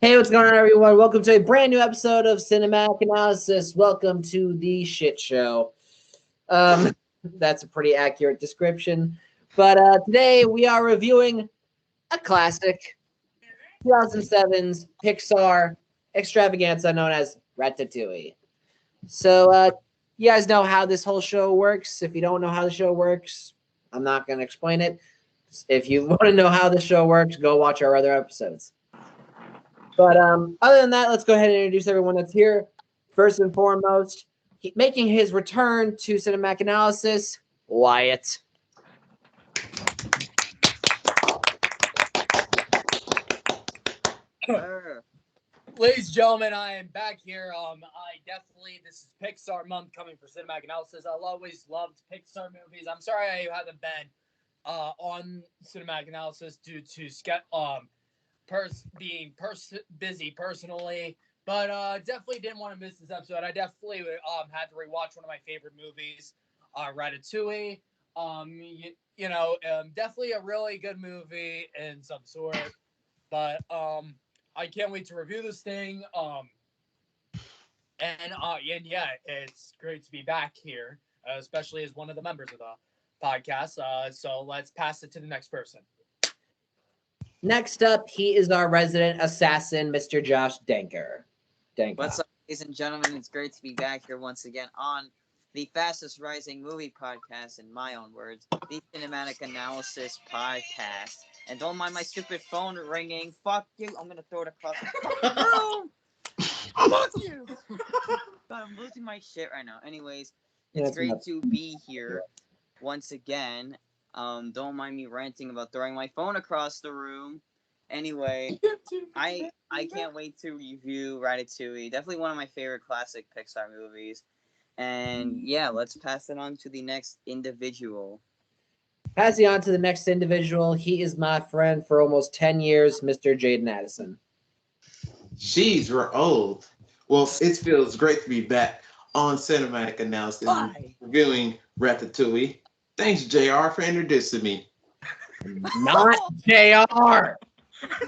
Hey, what's going on, everyone? Welcome to a brand new episode of Cinematic Analysis. Welcome to the shit show. That's a pretty accurate description. But today we are reviewing a classic, 2007's Pixar extravaganza known as Ratatouille. So you guys know how this whole show works. If you don't know how the show works, I'm not going to explain it. If you want to know how the show works, go watch our other episodes. But other than that, let's go ahead and introduce everyone that's here. First and foremost, making his return to Cinematic Analysis, Wyatt. Ladies and gentlemen, I am back here. This is Pixar month coming for Cinematic Analysis. I've always loved Pixar movies. I'm sorry I haven't been on Cinematic Analysis due to being busy personally, but definitely didn't want to miss this episode. I definitely had to rewatch one of my favorite movies, Ratatouille. Definitely a really good movie in some sort, but I can't wait to review this thing. It's great to be back here, especially as one of the members of the podcast. So let's pass it to the next person. Next up, he is our resident assassin, Mr. Josh Denker. What's up, ladies and gentlemen? It's great to be back here once again on the fastest rising movie podcast, in my own words, the Cinematic Analysis Podcast. And don't mind my stupid phone ringing. Fuck you. I'm going to throw it across the room. Fuck you. But I'm losing my shit right now. Anyways, it's great to be here once again. Don't mind me ranting about throwing my phone across the room. Anyway, I can't wait to review Ratatouille. Definitely one of my favorite classic Pixar movies. And yeah, let's pass it on to the next individual. Passing on to the next individual, he is my friend for almost 10 years, Mr. Jaden Addison. Jeez, we're old. Well, it feels great to be back on Cinematic Analysis reviewing Ratatouille. Thanks, JR, for introducing me. Not JR.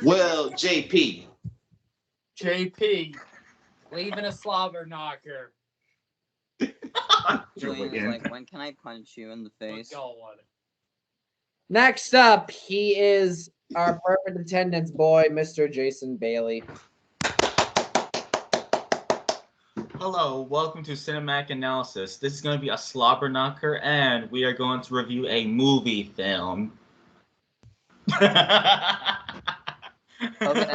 Well, JP. JP, leaving a slobber knocker. Julian is like, when can I punch you in the face? Next up, he is our perfect attendance boy, Mr. Jason Bailey. Hello, welcome to Cinematic Analysis. This is going to be a slobber knocker, and we are going to review a movie film. Okay,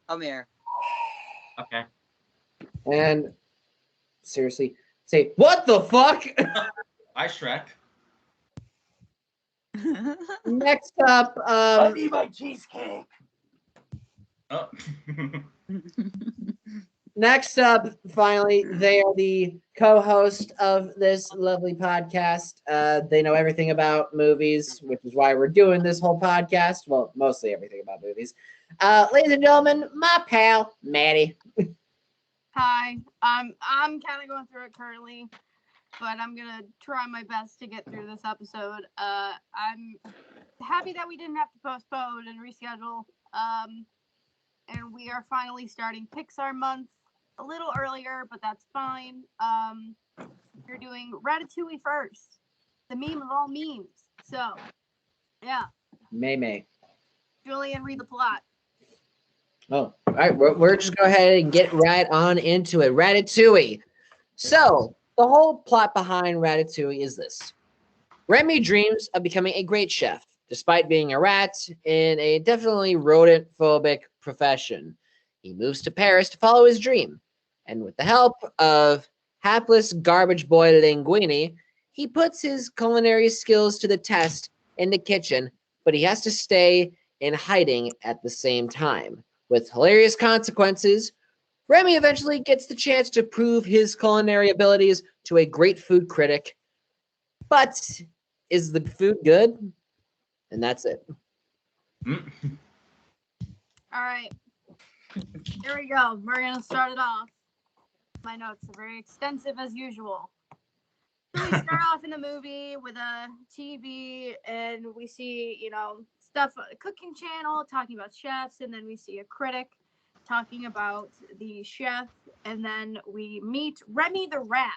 come here. Okay. And seriously, say, what the fuck? Hi, Shrek. Next up, I need my cheesecake. Oh. Next up, finally, they are the co-host of this lovely podcast. They know everything about movies, which is why we're doing this whole podcast. Well, mostly everything about movies. Ladies and gentlemen, my pal, Maddie. Hi. I'm kind of going through it currently, but I'm going to try my best to get through this episode. I'm happy that we didn't have to postpone and reschedule. And we are finally starting Pixar month a little earlier, but that's fine. We're doing Ratatouille first, the meme of all memes. So, yeah. May. Julian, read the plot. Oh, all right. We're just go ahead and get right on into it. Ratatouille. So, the whole plot behind Ratatouille is this. Remy dreams of becoming a great chef, despite being a rat in a definitely rodent-phobic profession. He moves to Paris to follow his dream, and with the help of hapless garbage boy Linguini, he puts his culinary skills to the test in the kitchen, but he has to stay in hiding at the same time. With hilarious consequences, Remy eventually gets the chance to prove his culinary abilities to a great food critic. But is the food good? And that's it. All right. Here we go. We're going to start it off. My notes are very extensive as usual. So we start off in the movie with a TV and we see, stuff, a cooking channel talking about chefs, and then we see a critic talking about the chef, and then we meet Remy the rat.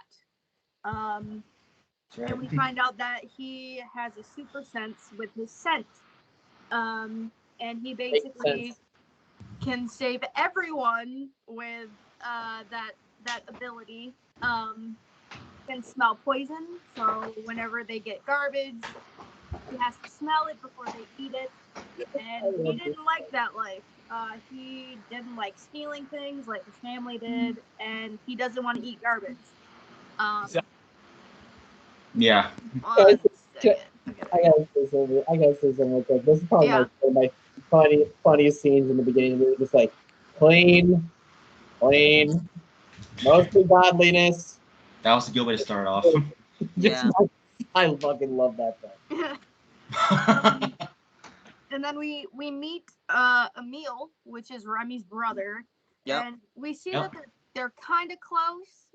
And we find out that he has a super sense with his scent. And he basically can save everyone with that ability. Can smell poison, so whenever they get garbage, he has to smell it before they eat it. And he didn't like that life. He didn't like stealing things like his family did, and he doesn't want to eat garbage. Yeah. One second. I gotta say something real quick. This is probably Yeah. one of my funniest scenes in the beginning. They were just like clean, mostly godliness. That was a good way to start off. Yeah. I fucking love that thing. And then we meet Emil, which is Remy's brother. Yep. And we see that they're kind of close.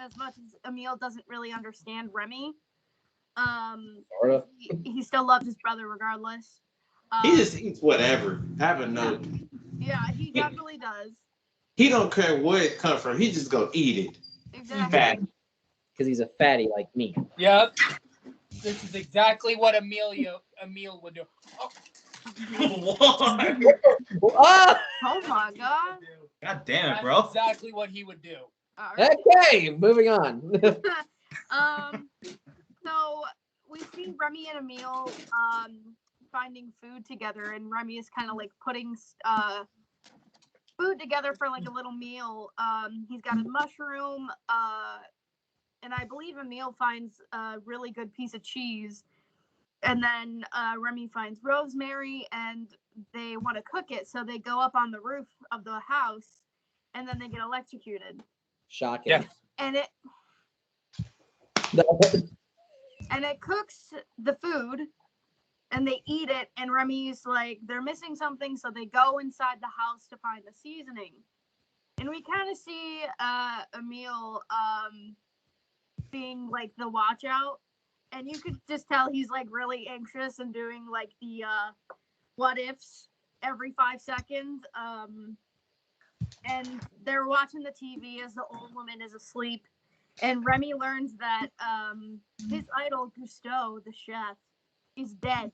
As much as Emil doesn't really understand Remy. Sort of. He still loves his brother regardless. He just eats whatever. Have a note. Yeah, he definitely does. He don't care where it comes from. He just go eat it. Exactly. Fat. Because he's a fatty like me. Yep. This is exactly what Emil would do. What? Ah! Oh my god. God damn it, That's bro. exactly what he would do. All right. Okay, moving on. So we see Remy and Emil finding food together, and Remy is kind of like putting food together for like a little meal. He's got a mushroom, and I believe Emil finds a really good piece of cheese, and then Remy finds rosemary, and they want to cook it, so they go up on the roof of the house, and then they get electrocuted. Shocking. Yeah. And it cooks the food, and they eat it, and Remy's like, they're missing something, so they go inside the house to find the seasoning. And we kind of see Emil being like the watch out, and you could just tell he's like really anxious and doing like the what ifs every 5 seconds. And they're watching the TV as the old woman is asleep. And Remy learns that his idol, Gusteau, the chef, is dead.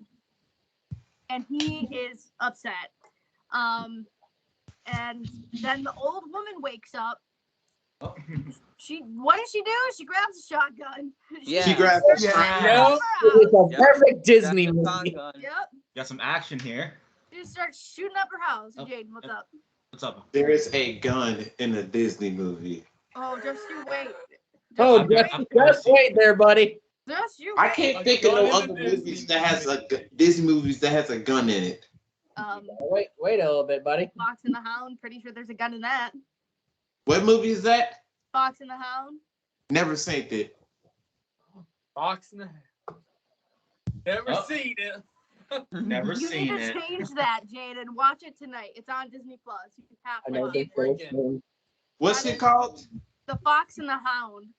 And he is upset. And then the old woman wakes up. What does she do? She grabs a shotgun. Yeah. She grabs a Yeah. It's a Yep. perfect Disney Grab the movie. shotgun. Yep. Got some action here. She just starts shooting up her house. Oh, Jaden, what's up? What's up? There is a gun in a Disney movie. Oh, just you wait. Oh, I've never just seen wait there, buddy. Just you I wait. can't A think of gun no in a other Disney movies that has Disney movies that has a gun in it. Wait a little bit, buddy. Fox and the Hound. Pretty sure there's a gun in that. What movie is that? Fox and the Hound. Never seen it. Box in the Never Oh. seen it. Never You seen need to it. change that, Jaden. Watch it tonight. It's on Disney Plus. You have I to know watch this it. working. What's it called? The Fox and the Hound.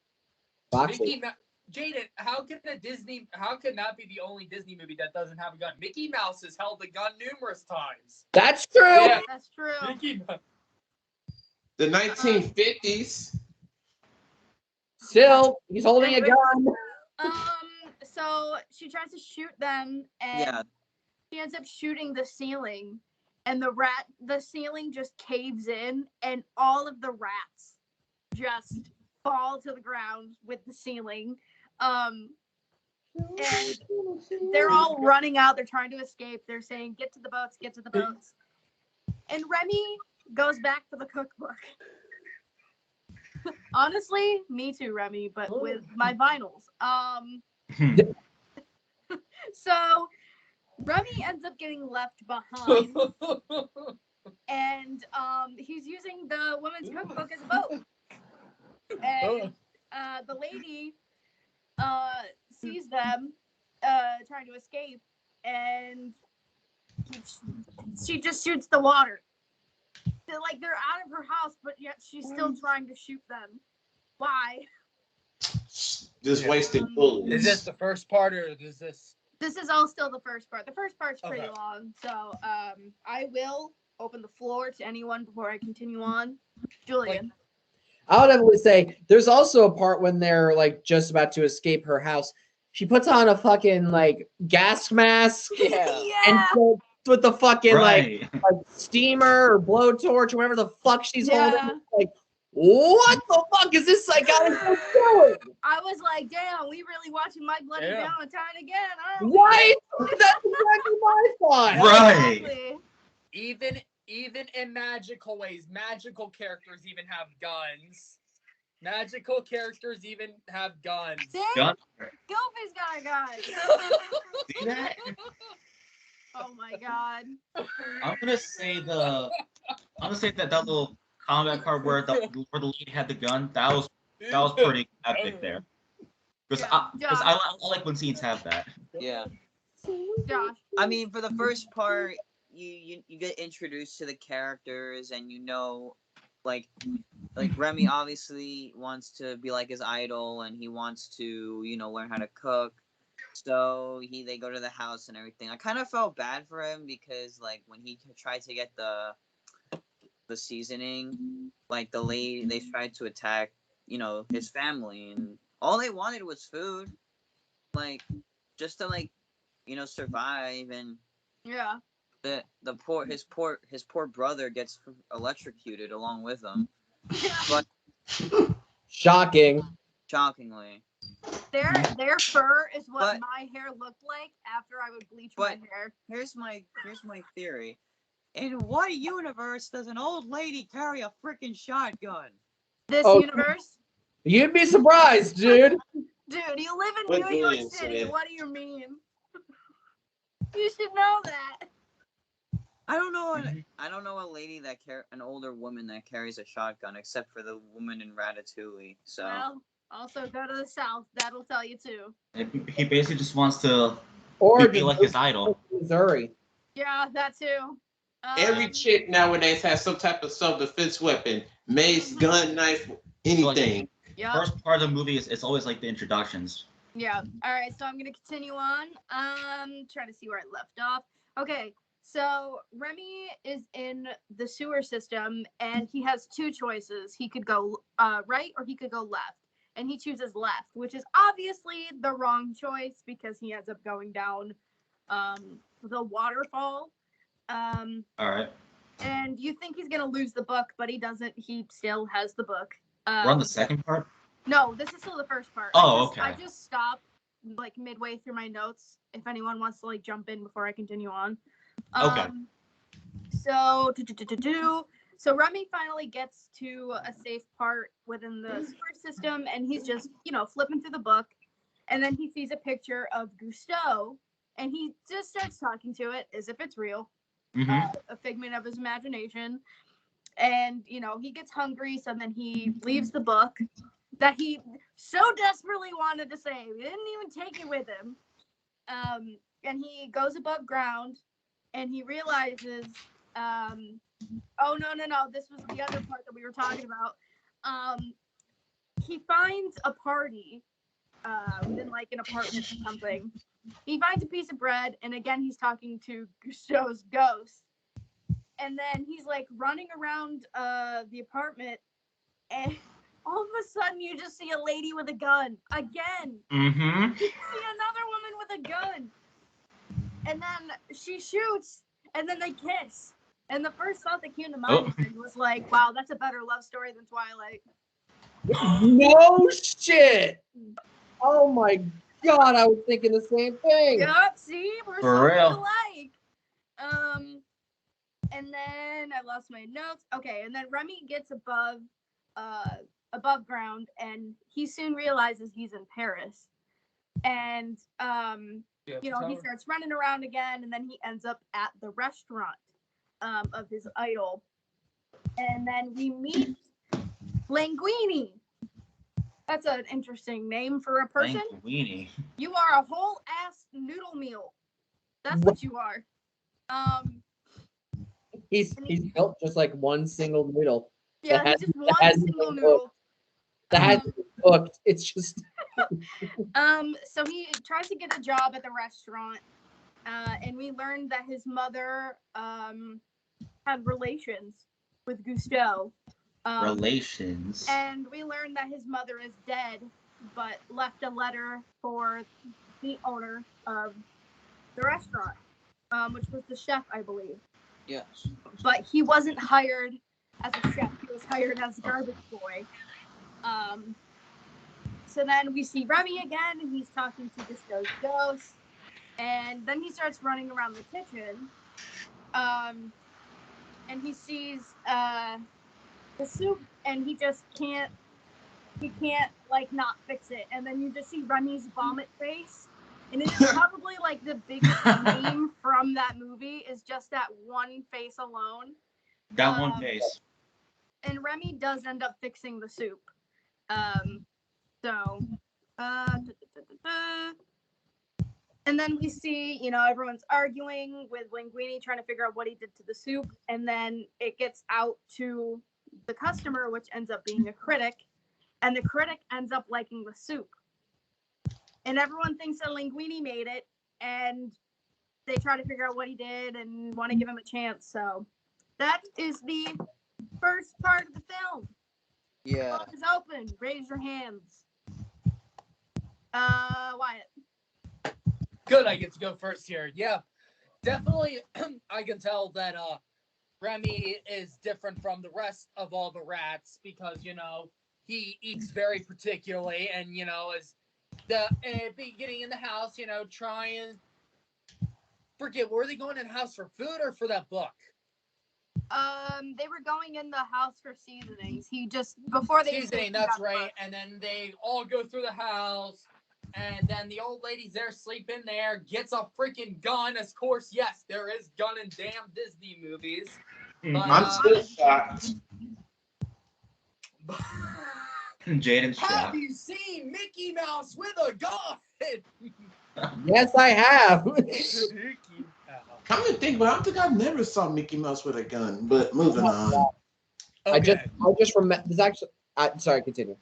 Mickey Jaden, how can not that be the only Disney movie that doesn't have a gun? Mickey Mouse has held a gun numerous times. That's true. Yeah. That's true. Mickey Mouse. The 1950s. Still, he's holding a gun. So she tries to shoot them, and Yeah. she ends up shooting the ceiling, and the ceiling just caves in, and all of the rats just fall to the ground with the ceiling. And they're all running out. They're trying to escape. They're saying, "Get to the boats, get to the boats." And Remy goes back for the cookbook. Honestly, me too, Remy, but with my vinyls. So Remy ends up getting left behind, and he's using the woman's cookbook as a boat. And the lady sees them trying to escape, and she just shoots the water. They're out of her house, but yet she's still trying to shoot them. Why? Just wasted bullets. Is this the first part, or is this? This is all still the first part. The first part's pretty Okay. long, so I will open the floor to anyone before I continue on. Julian. I would definitely say there's also a part when they're like just about to escape her house. She puts on a fucking like gas mask Yeah. and Yeah. with the fucking Right. like steamer or blowtorch or whatever the fuck she's holding. Yeah. Like, what the fuck is this psychotic bitch doing? I was like, damn, we really watching My Bloody Yeah. Valentine again, aren't we? Right? That's exactly my thought. Right. Exactly. Even in magical ways, magical characters even have guns. Magical characters even have guns. See? Gun- Goofy's got a gun. See that? Oh my god. I'm gonna say that little combat part where the lead had the gun, that was pretty epic there. Because Yeah. I like when scenes have that. Yeah. Josh. I mean, for the first part, you get introduced to the characters, and like Remy obviously wants to be like his idol, and he wants to learn how to cook. So they go to the house and everything. I kind of felt bad for him because like when he tried to get the seasoning, like they tried to attack his family, and all they wanted was food, like just to survive, and Yeah. his poor brother gets electrocuted along with him. But Shocking. shockingly, Their fur is what But- my hair looked like after I would bleach my but- hair. here's my theory. In what universe does an old lady carry a freaking shotgun? This Oh. universe? You'd be surprised, dude. Dude, you live in What New York Julian City. said. What do you mean? You should know that. I don't know a lady an older woman that carries a shotgun, except for the woman in Ratatouille. So Well, also go to the South. That'll tell you too. He basically just wants to Or be just like his idol. Missouri. Yeah, that too. Every chick nowadays has some type of self-defense weapon. Mace, gun, knife, anything. Yeah. First part of the movie is it's always like the introductions. Yeah. All right. So I'm gonna continue on. Try to see where I left off. Okay. So Remy is in the sewer system, and he has two choices. He could go right, or he could go left, and he chooses left, which is obviously the wrong choice because he ends up going down the waterfall. All right. And you think he's gonna lose the book, but he doesn't. He still has the book. We're on the second part. No, this is still the first part. Oh, I okay. just stopped like midway through my notes. If anyone wants to like jump in before I continue on. Okay. So so Remy finally gets to a safe part within the sewer system, and he's just flipping through the book, and then he sees a picture of Gusteau, and he just starts talking to it as if it's real. Mm-hmm. A figment of his imagination. And he gets hungry, so then he leaves the book that he so desperately wanted to save. He didn't even take it with him. And he goes above ground, and he realizes, oh no, this was the other part that we were talking about. He finds a party within like an apartment or something. He finds a piece of bread, and again he's talking to Gusteau's ghost. And then he's like running around the apartment, and all of a sudden you just see a lady with a gun again. Mm-hmm. You see another woman with a gun, and then she shoots, and then they kiss. And the first thought that came to my mind was like, wow, that's a better love story than Twilight. No shit. Oh my god, I was thinking the same thing. Yup, see, we're For so real. alike. And then I lost my notes. Okay, and then Remy gets above ground, and he soon realizes he's in Paris. And he starts running around again, and then he ends up at the restaurant of his idol. And then we meet Linguini. That's an interesting name for a person. Weenie. You are a whole ass noodle meal. That's what you are. He's built just like one single noodle. Yeah, That he's just one hasn't single been noodle. That hasn't been cooked. It's just So he tries to get a job at the restaurant, and we learned that his mother had relations with Gusteau. Relations. And we learned that his mother is dead, but left a letter for the owner of the restaurant, which was the chef, I believe. Yes. But he wasn't hired as a chef. He was hired as a garbage boy. So then we see Remy again, and he's talking to Gusteau's ghost. And then he starts running around the kitchen. And he sees the soup, and he just can't like not fix it. And then you just see Remy's vomit face. And it is probably like the biggest meme from that movie is just that one face alone. That one face. And Remy does end up fixing the soup. And then we see, everyone's arguing with Linguini trying to figure out what he did to the soup. And then it gets out to the customer, which ends up being a critic. And the critic ends up liking the soup. And everyone thinks that Linguini made it. And they try to figure out what he did and want to give him a chance. So that is the first part of the film. Yeah. The book is open. Raise your hands. Wyatt. Good, I get to go first here. Yeah, definitely. I can tell that Remy is different from the rest of all the rats because he eats very particularly, and is the beginning in the house, trying. Forget, were they going in the house for food or for that book? They were going in the house for seasonings. He just before they seasoning. That's right, and then they all go through the house. And then the old lady's there sleeping there, gets a freaking gun. Of course, yes, there is gun in damn Disney movies. But, I'm still shocked. Jaden's have shocked. you seen Mickey Mouse with a gun? Yes, I have. Come to think, but I think I never saw Mickey Mouse with a gun. But moving on. Okay. I just remember. There's actually. Sorry, continue.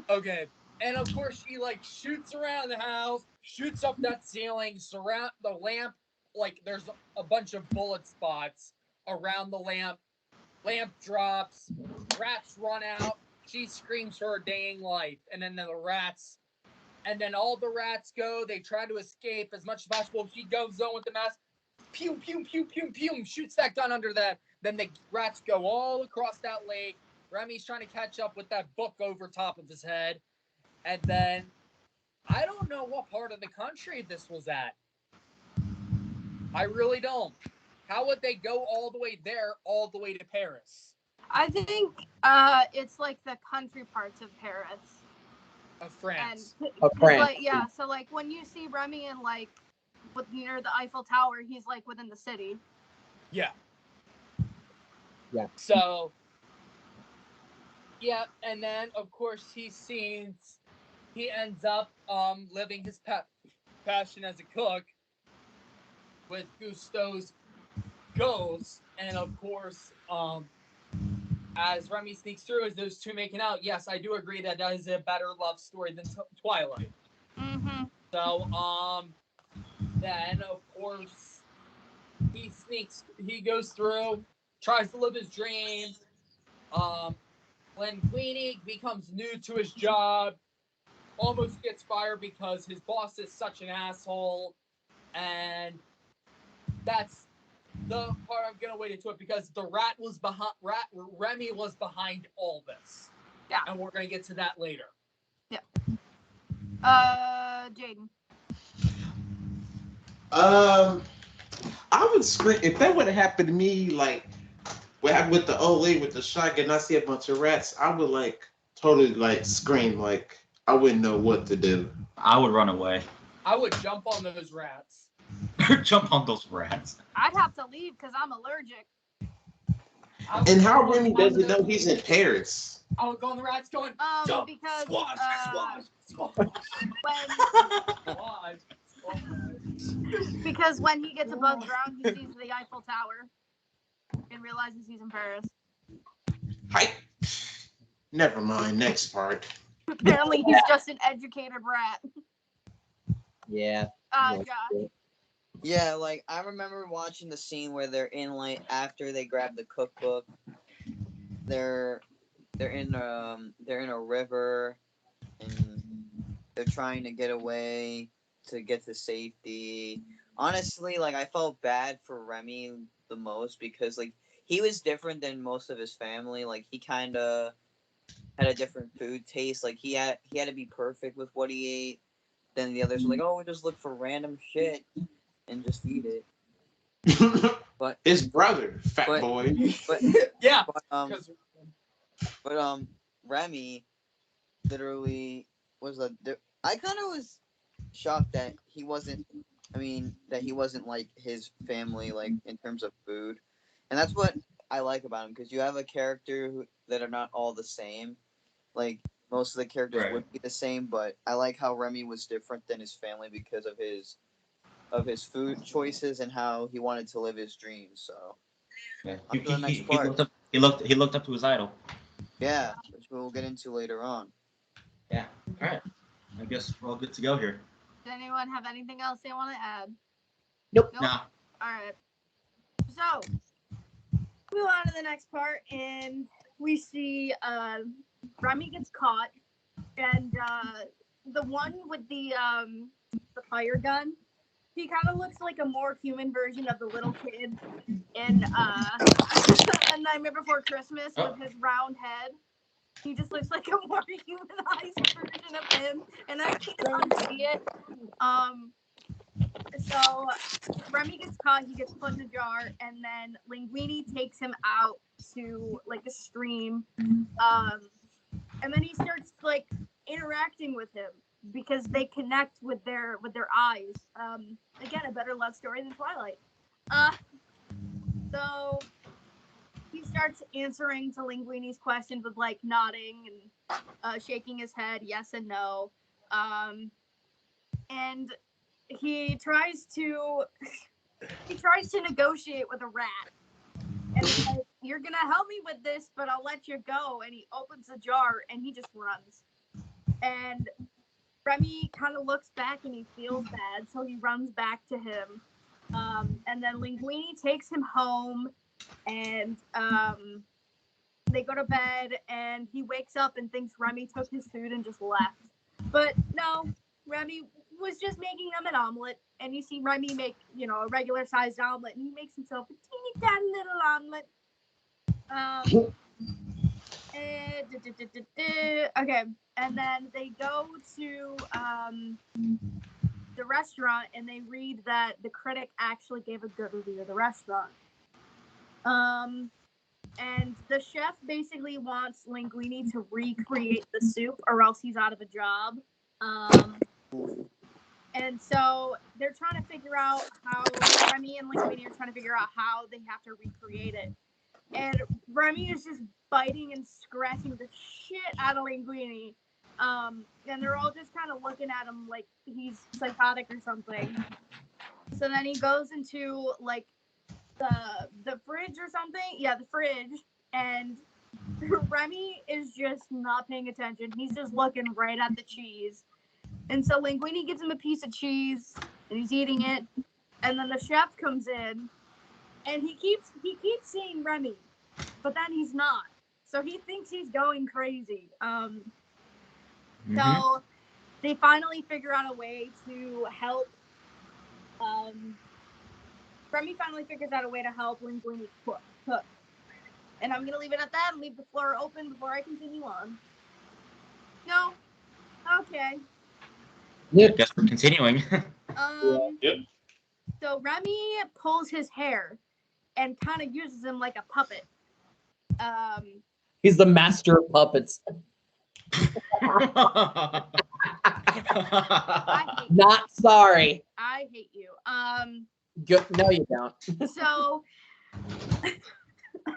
Okay. And of course, she shoots around the house, shoots up that ceiling, surround the lamp. Like there's a bunch of bullet spots around the lamp. Lamp drops, rats run out. She screams for her dang life, and then all the rats go. They try to escape as much as possible. She goes on with the mask. Pew pew pew pew pew. Shoots that gun under that. Then the rats go all across that lake. Remy's trying to catch up with that book over top of his head. And then, I don't know what part of the country this was at. I really don't. How would they go all the way there, all the way to Paris? I think it's like the country parts of Paris. Of France. Of France. So when you see Remy in near the Eiffel Tower, he's within the city. Yeah. Yeah. So, yeah, and then of course he ends up living his passion as a cook with Gusteau's ghost, and of course as Remy sneaks through as those two making out, yes, I do agree that is a better love story than Twilight. Mm-hmm. So then of course he goes through, tries to live his dream. Linguini becomes new to his job, almost gets fired because his boss is such an asshole, and that's the part I'm gonna wait into it because the Remy was behind all this. Yeah. And we're gonna get to that later. Yeah. Jaden. I would scream if that would have happened to me, what happened with the old lady with the shotgun. I see a bunch of rats. I would totally scream. I wouldn't know what to do. I would run away. I would jump on those rats. Jump on those rats. I'd have to leave because I'm allergic. And how Remy doesn't know he's in Paris? I would go on the rats going, jump, because squash. Because when he gets above ground, he sees the Eiffel Tower and realizes he's in Paris. Never mind. Next part. Apparently, he's just an educated rat. Yeah. Josh. Yeah, like I remember watching the scene where they're in like after they grab the cookbook, they're they're in a river and they're trying to get away to get to safety. Honestly, like I felt bad for Remy the most because like he was different than most of his family. Like he kind of had a different food taste. Like he had to be perfect with what he ate. Then the others were like, "Oh, we just look for random shit and just eat it." But His brother, fat but boy. but Yeah, but Remy literally was I kind of was shocked that he wasn't. I mean, that he wasn't like his family, like in terms of food, and that's what I like about him because you have a character that are not all the same. Like most of the characters Right. would be the same, but I like how Remy was different than his family because of his food choices and how he wanted to live his dreams. So Yeah. on to the next part. He looked up to his idol. Yeah, which we'll get into later on. Yeah. All right. I guess we're all good to go here. Does anyone have anything else they want to add? Nope. Nope. Nah. All right. So, move on to the next part, and we see Remy gets caught, and the one with the fire gun, he kind of looks like a more human version of the little kid in A Nightmare Before Christmas with his round head. He just looks like a more humanized version of him, and I can't unsee it. So Remy gets caught, he gets put in a jar, and then Linguini takes him out to like a stream. And then he starts like interacting with him because they connect with their eyes. Again, a better love story than Twilight. So he starts answering to Linguini's questions with like nodding and shaking his head, yes and no. And he tries to negotiate with a rat. And he's like, "You're gonna help me with this, but I'll let you go." And he opens the jar and he just runs. And Remy kind of looks back and he feels bad, so he runs back to him. And then Linguini takes him home, and they go to bed. And he wakes up and thinks Remy took his food and just left. But no, Remy was just making them an omelet. And you see Remy make, a regular sized omelet, and he makes himself a teeny tiny little omelet. Okay, and then they go to the restaurant, and they read that the critic actually gave a good review of the restaurant. And the chef basically wants Linguini to recreate the soup, or else he's out of a job. And so they're trying to figure out how Remy and Linguini are trying to figure out how they have to recreate it. And Remy is just biting and scratching the shit out of Linguini. And they're all just kind of looking at him like he's psychotic or something. So then he goes into like the fridge or something. Yeah, the fridge. And Remy is just not paying attention. He's just looking right at the cheese. And so Linguini gives him a piece of cheese, and he's eating it. And then the chef comes in, and he keeps seeing Remy, but then he's not. So he thinks he's going crazy. So they finally figure out a way to help. Remy finally figures out a way to help Linguini cook. And I'm gonna leave it at that and leave the floor open before I continue on. No. Okay. I guess we're continuing. Yep. So Remy pulls his hair and kind of uses him like a puppet. He's the master of puppets. I hate you. Not sorry. I hate you. No, you don't. So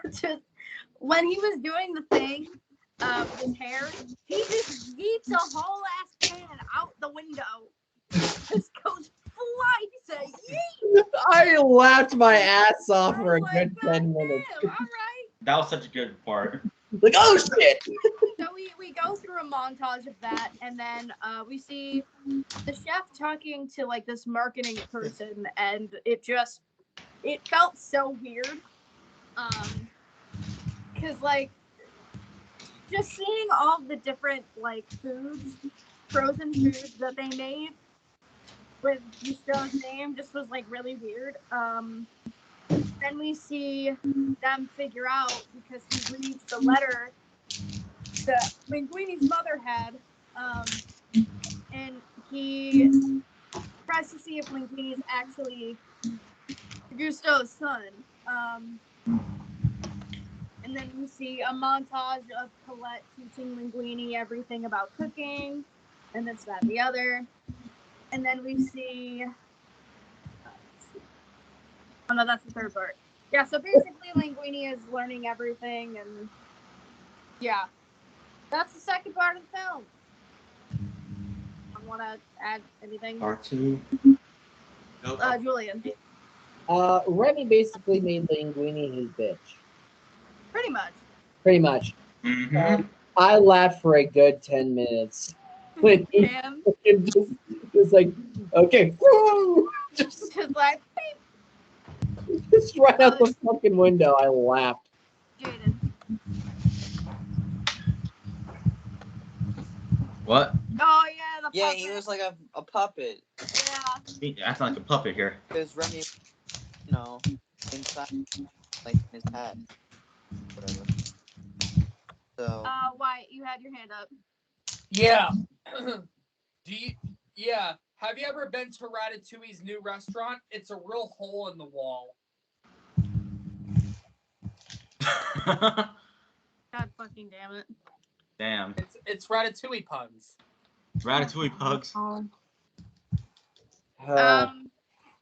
just when he was doing the thing with his hair, he just yeets a whole ass pan out the window. Just goes flying to yeet. I laughed my ass off for a I was good like, 10 minutes. "Damn, all right." That was such a good part. Like, oh shit! So we go through a montage of that, and then we see the chef talking to like this marketing person, and it felt so weird. Because like just seeing all the different like frozen foods that they made with Gusteau's name just was like really weird. Then we see them figure out, because he reads the letter that Linguini's mother had, and he tries to see if Linguini's actually Gusteau's son. And then we see a montage of Colette teaching Linguini everything about cooking, and this, that, and the other. And then we see... Oh, no, that's the third part. Yeah, so basically Linguini is learning everything, and yeah. That's the second part of the film. I want to add anything? Part 2. Nope. Julian. Remy basically made Linguini his bitch. Pretty much. Pretty much. Mm-hmm. I laughed for a good 10 minutes. When he Damn. just like, okay, woo! Just like, beep. Just right out the fucking window, I laughed. Jaden. What? Oh, yeah, the puppet. Yeah, he was like a puppet. Yeah. He acting like a puppet here. Because Remy, inside, like, in his head. Whatever. So. Wyatt, you had your hand up. Yeah. Have you ever been to Ratatouille's new restaurant? It's a real hole in the wall. God fucking damn it. Damn. It's Ratatouille puns. Ratatouille pugs.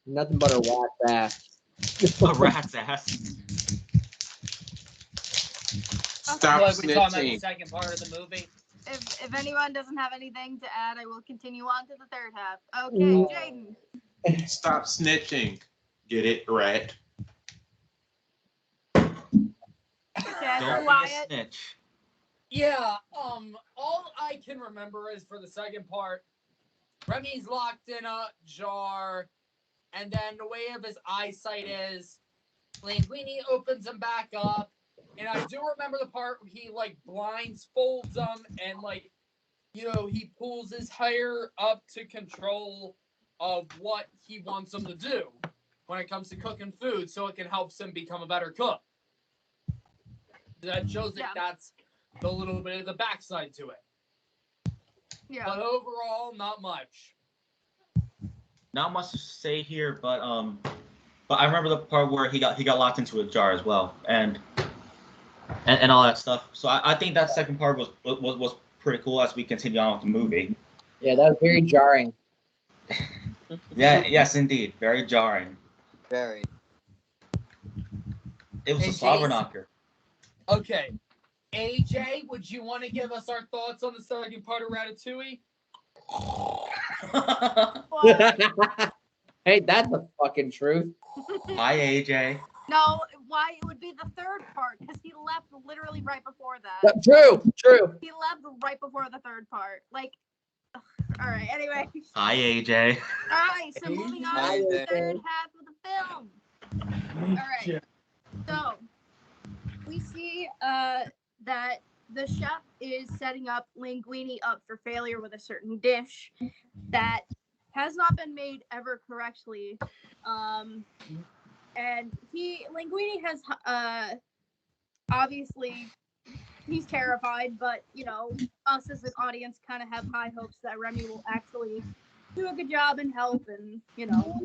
Nothing but a rat's ass. A rat's ass. I Stop feel like we talking about the snitching. second part of the movie. If anyone doesn't have anything to add, I will continue on to the third half. Okay, Jaden. Stop snitching. Get it, rat. Okay, Don't be a Wyatt. snitch. Yeah, all I can remember is for the second part, Remy's locked in a jar, and then the way of his eyesight is Linguini opens him back up, and I do remember the part where he, like, blindfolds him, and, like, he pulls his hair up to control of what he wants him to do when it comes to cooking food, so it can help him become a better cook. That shows that that's a little bit of the backside to it. Yeah. But overall, not much. Not much to say here, but I remember the part where he got locked into a jar as well, and all that stuff. So I think that second part was pretty cool as we continue on with the movie. Yeah, that was very jarring. Yeah, yes, indeed, very jarring. Very. It was Hey, a slobber Jason. knocker. Okay. AJ, would you want to give us our thoughts on the second part of Ratatouille? Hey, that's the fucking truth. Hi, AJ. No, why it would be the third part, because he left literally right before that. True. He left right before the third part. Like, all right. Anyway. Hi, AJ. All right. So moving on to the third half of the film. All right. So we see that the chef is setting up Linguini up for failure with a certain dish that has not been made ever correctly. And Linguini has obviously he's terrified, but us as an audience kind of have high hopes that Remy will actually do a good job and help, and No.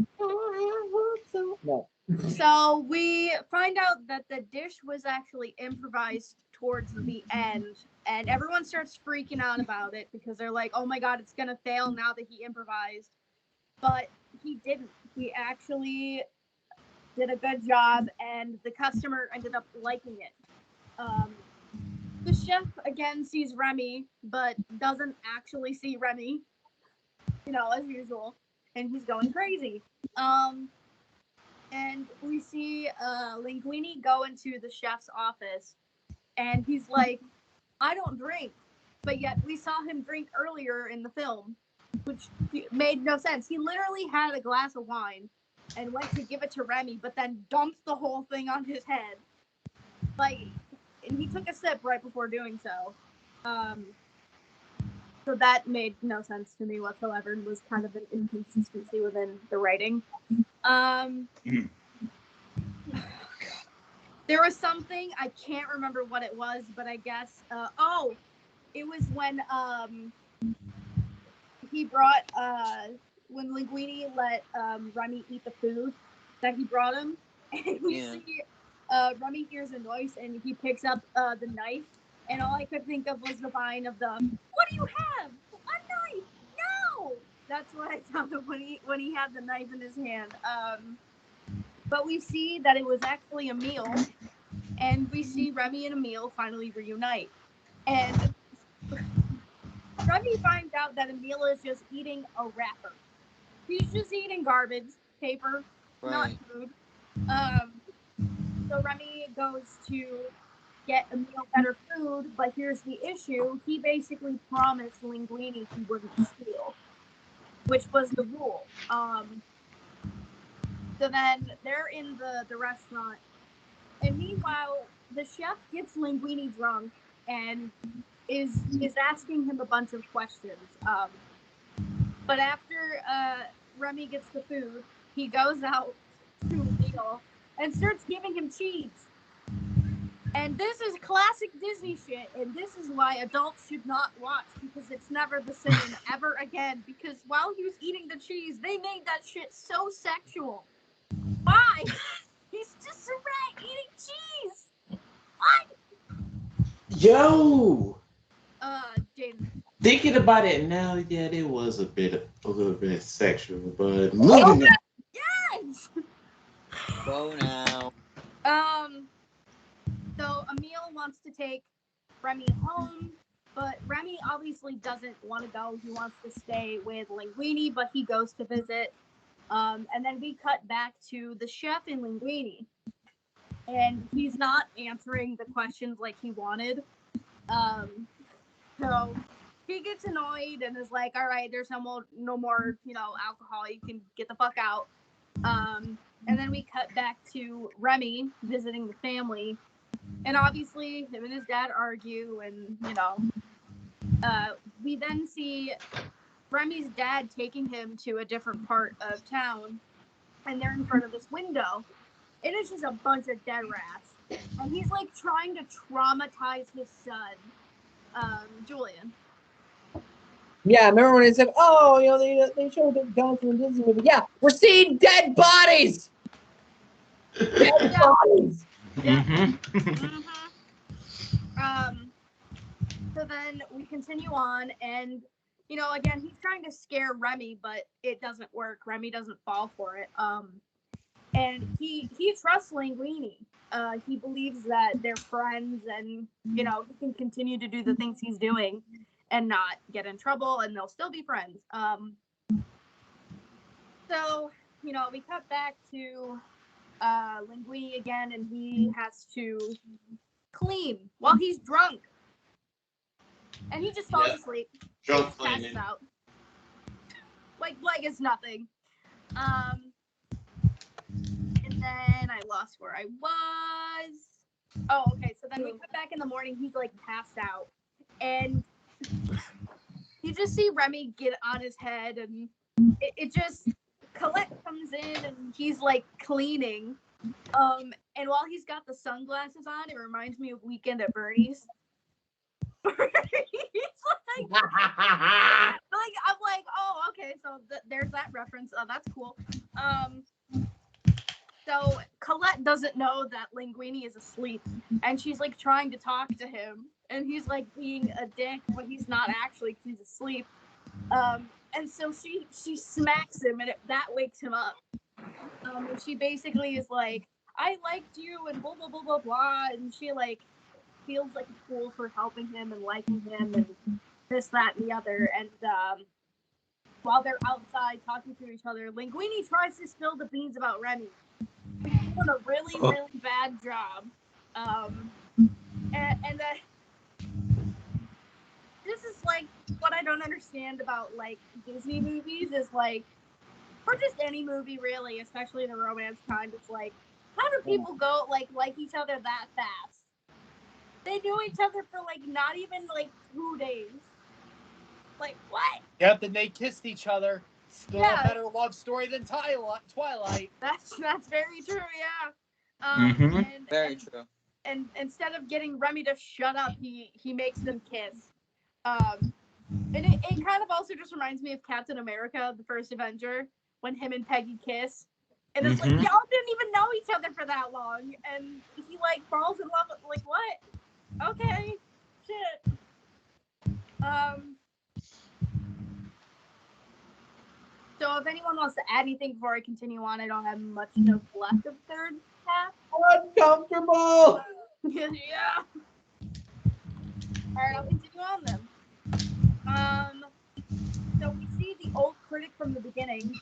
So we find out that the dish was actually improvised towards the end, and everyone starts freaking out about it because they're like, oh my god, it's gonna fail now that he improvised. But he didn't. He actually did a good job, and the customer ended up liking it. The chef again sees Remy, but doesn't actually see Remy, as usual, and he's going crazy. And we see Linguini go into the chef's office, and he's like, I don't drink. but yet we saw him drink earlier in the film, which made no sense. He literally had a glass of wine and went to give it to Remy, but then dumped the whole thing on his head. Like, and he took a sip right before doing so. So that made no sense to me whatsoever and was kind of an inconsistency within the writing. There was something, I can't remember what it was, but I guess, it was when he brought, when Linguini let Remy eat the food that he brought him, and we see Remy hears a noise and he picks up the knife, and all I could think of was the vine of the, "What do you have? A knife? No!" That's what I thought of when he had the knife in his hand. But we see that it was actually Emile, and we see Remy and Emile finally reunite. And Remy finds out that Emile is just eating a wrapper. He's just eating garbage, paper, not food. So Remy goes to get Emile better food, but here's the issue. He basically promised Linguini he wouldn't steal, which was the rule. So then they're in the restaurant, and meanwhile, the chef gets Linguini drunk and is asking him a bunch of questions. But after Remy gets the food, he goes out to Emile and starts giving him cheese. And this is classic Disney shit, and this is why adults should not watch, because it's never the same ever again. Because while he was eating the cheese, they made that shit so sexual. Why? He's just a rat eating cheese. What? Yo. Jaden. Thinking about it now, yeah, it was a little bit sexual, but moving on. Yes. Go now. So Emile wants to take Remy home, but Remy obviously doesn't want to go. He wants to stay with Linguini, but he goes to visit. And then we cut back to the chef and Linguini, and he's not answering the questions like he wanted. So he gets annoyed and is like, "All right, there's no more, alcohol. You can get the fuck out." And then we cut back to Remy visiting the family, and obviously him and his dad argue, and we then see Remy's dad taking him to a different part of town, and they're in front of this window, and it's just a bunch of dead rats, and he's like trying to traumatize his son, Julian. Yeah, I remember when they said, "Oh, they showed the guns in the Disney movie." Yeah, we're seeing dead bodies. Dead bodies. Yeah. Mm-hmm. So then we continue on, and again, he's trying to scare Remy, but it doesn't work. Remy doesn't fall for it. And he trusts Linguini. He believes that they're friends, and he can continue to do the things he's doing and not get in trouble, and they'll still be friends. So we cut back to Linguini again, and he has to clean while he's drunk, and he just falls asleep. Drunk Passes cleaning. out. Like it's nothing. And then I lost where I was. Oh, okay. So then we cut back in the morning. He's like passed out, and you just see Remy get on his head, and it just Colette comes in, and he's like cleaning. And while he's got the sunglasses on, it reminds me of Weekend at Bernie's. He's like, I'm like, oh, okay, so there's that reference. Oh, that's cool. So Colette doesn't know that Linguini is asleep, and she's like trying to talk to him, and he's like being a dick when he's not actually, because he's asleep. And so she smacks him, and that wakes him up. And she basically is like, "I liked you," and blah blah blah blah blah, and she like feels like a fool for helping him and liking him and this, that, and the other. And while they're outside talking to each other, Linguini tries to spill the beans about Remy. He's doing a really, really bad job. And this is like what I don't understand about like Disney movies is like, or just any movie really, especially the romance kind. It's like, how do people go like each other that fast? They knew each other for like not even like 2 days. Like what? Yep, and they kissed each other. Still Yeah. a better love story than Twilight. That's very true. Yeah. Very true. And instead of getting Remy to shut up, he makes them kiss. And it kind of also just reminds me of Captain America, the first Avenger, when him and Peggy kiss. And it's like, y'all didn't even know each other for that long. And he like falls in love with, like, what? Okay. Shit. So if anyone wants to add anything before I continue on, I don't have much notes left of the third half. Uncomfortable. Yeah. Alright, I'll continue on then. So we see the old critic from the beginning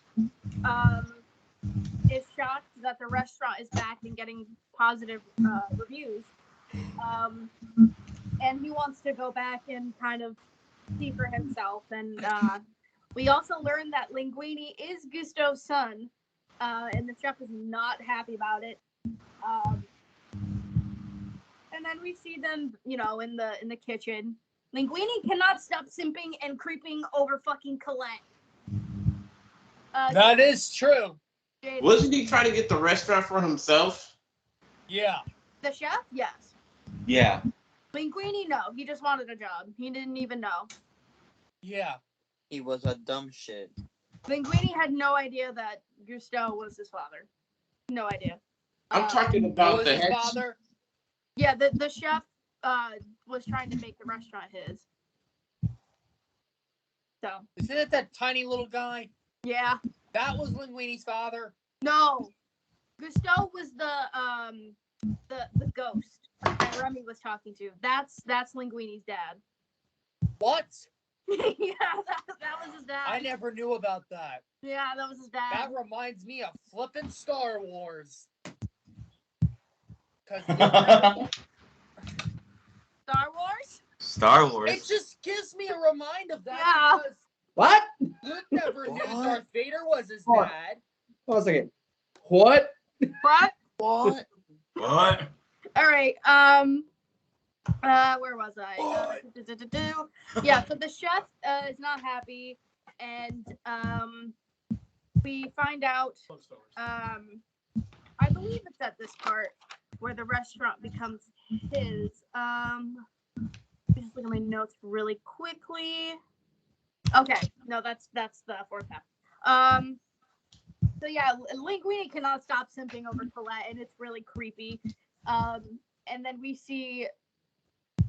is shocked that the restaurant is back and getting positive reviews. And he wants to go back and kind of see for himself. And we also learned that Linguini is Gusto's son, and the chef is not happy about it. And then we see them, in the kitchen. Linguini cannot stop simping and creeping over fucking Colette. That is true. Jaden. Wasn't he trying to get the restaurant for himself? Yeah. The chef? Yes. Yeah. Linguini, no. He just wanted a job. He didn't even know. Yeah. He was a dumb shit. Linguini had no idea that Gusto was his father. No idea. I'm talking Who about was the his head. father? Yeah, the chef was trying to make the restaurant his. So, Isn't it that tiny little guy? yeah. That was Linguini's father. No. Gusto was the ghost that Remy was talking to. That's Linguini's dad. What? Yeah, that was his dad. I never knew about that. Yeah, that was his dad. That reminds me of flippin' Star Wars. Star Wars? Star Wars. It just gives me a remind of that Yeah. because What? Luke never knew What? Darth Vader was his What? dad. Hold on a second. What? What? What? What? All right. Where was I? Yeah. So the chef is not happy, and we find out. I believe it's at this part where the restaurant becomes his. Just look at my notes really quickly. Okay, no, that's the fourth half. So yeah, Linguini cannot stop simping over Colette, and it's really creepy. And then we see